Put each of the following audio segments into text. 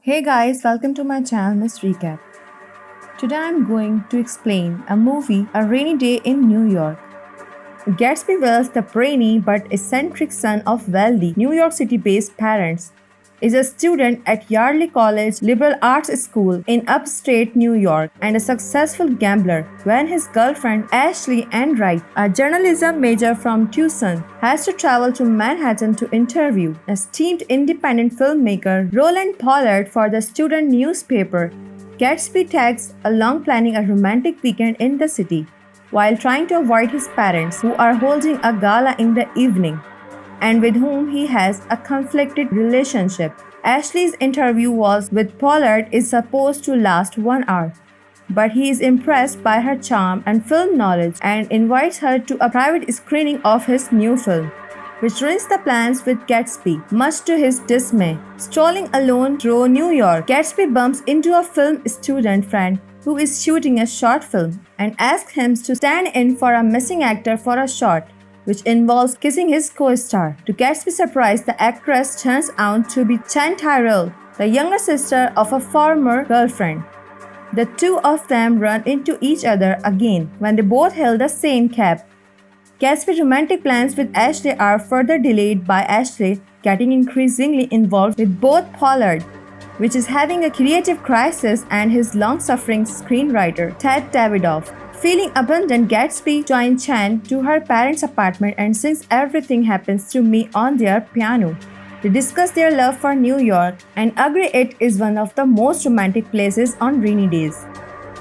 Hey guys, welcome to my channel Miss Recap. Today I'm going to explain a movie, A Rainy Day in New York. Gatsby Welles, the brainy but eccentric son of wealthy New York City-based parents, is a student at Yardley College liberal arts school in upstate New York and a successful gambler when his girlfriend Ashleigh Enright, a journalism major from Tucson, has to travel to Manhattan to interview esteemed independent filmmaker Roland Pollard for the student newspaper. Gatsby tags along planning a romantic weekend in the city while trying to avoid his parents, who are holding a gala in the evening and with whom he has a conflicted relationship. Ashleigh's interview with Pollard is supposed to last 1 hour, but he is impressed by her charm and film knowledge and invites her to a private screening of his new film, which ruins the plans with Gatsby, much to his dismay. Strolling alone through New York, Gatsby bumps into a film student friend who is shooting a short film and asks him to stand in for a missing actor for a shot, which involves kissing his co-star. To Gatsby's surprise, the actress turns out to be Chan Tyrell, the younger sister of a former girlfriend. The two of them run into each other again when they both hail the same cab. Gatsby's romantic plans with Ashleigh are further delayed by Ashleigh getting increasingly involved with both Pollard, which is having a creative crisis, and his long-suffering screenwriter, Ted Davidoff. Feeling abandoned, Gatsby joins Chan to her parents' apartment and sings Everything Happens to Me on their piano. They discuss their love for New York and agree it is one of the most romantic places on rainy days.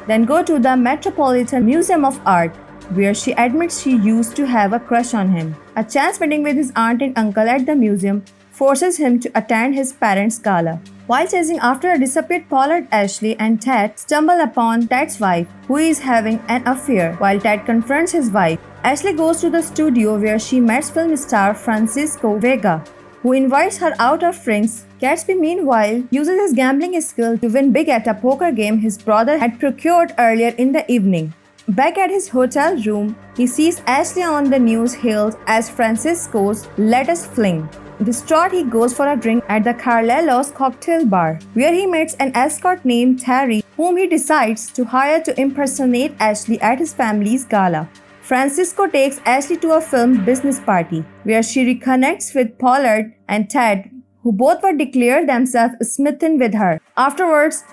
Then go to the Metropolitan Museum of Art, where she admits she used to have a crush on him. A chance meeting with his aunt and uncle at the museum forces him to attend his parents' gala. While chasing after a disappeared Pollard, Ashleigh and Ted stumble upon Ted's wife, who is having an affair. While Ted confronts his wife, Ashleigh goes to the studio where she meets film star Francisco Vega, who invites her out of drinks. Gatsby, meanwhile, uses his gambling skill to win big at a poker game his brother had procured earlier in the evening. Back at his hotel room, he sees Ashleigh on the news hailed as Francisco's latest fling. Distraught, he goes for a drink at the Carlelo's cocktail bar, where he meets an escort named Terry, whom he decides to hire to impersonate Ashleigh at his family's gala. Francisco takes Ashleigh to a film business party, where she reconnects with Pollard and Ted, who both were declared themselves smitten with her. Afterwards,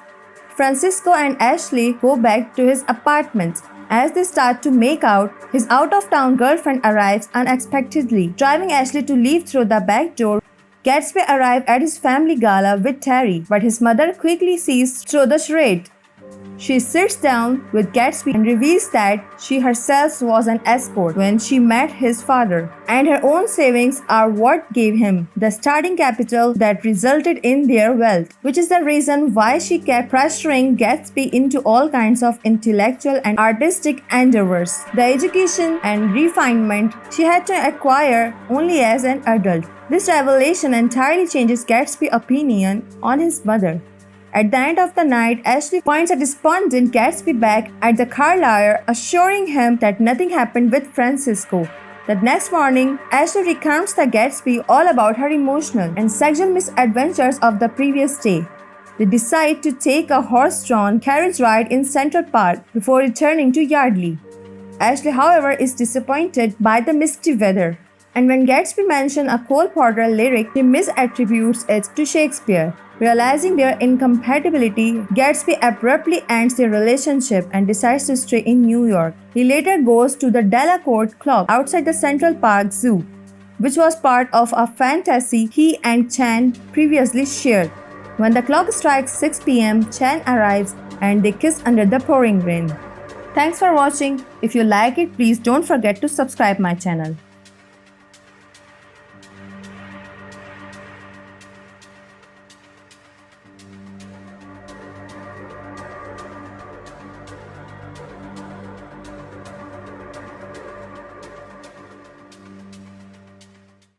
Francisco and Ashleigh go back to his apartment. As they start to make out, his out-of-town girlfriend arrives unexpectedly, driving Ashleigh to leave through the back door. Gatsby arrives at his family gala with Terry, but his mother quickly sees through the charade. She sits down with Gatsby and reveals that she herself was an escort when she met his father, and her own savings are what gave him the starting capital that resulted in their wealth, which is the reason why she kept pressuring Gatsby into all kinds of intellectual and artistic endeavors. The education and refinement she had to acquire only as an adult. This revelation entirely changes Gatsby's opinion on his mother. At the end of the night, Ashleigh finds a despondent Gatsby back at the Carlyle, assuring him that nothing happened with Francisco. The next morning, Ashleigh recounts to Gatsby all about her emotional and sexual misadventures of the previous day. They decide to take a horse-drawn carriage ride in Central Park before returning to Yardley. Ashleigh, however, is disappointed by the misty weather, and when Gatsby mentions a Cole Porter lyric, he misattributes it to Shakespeare. Realizing their incompatibility, Gatsby abruptly ends their relationship and decides to stay in New York. He later goes to the Delacorte clock outside the Central Park Zoo, which was part of a fantasy he and Chan previously shared. When the clock strikes 6 p.m., Chan arrives and they kiss under the pouring rain. Thanks for watching. If you like it, please don't forget to subscribe my channel.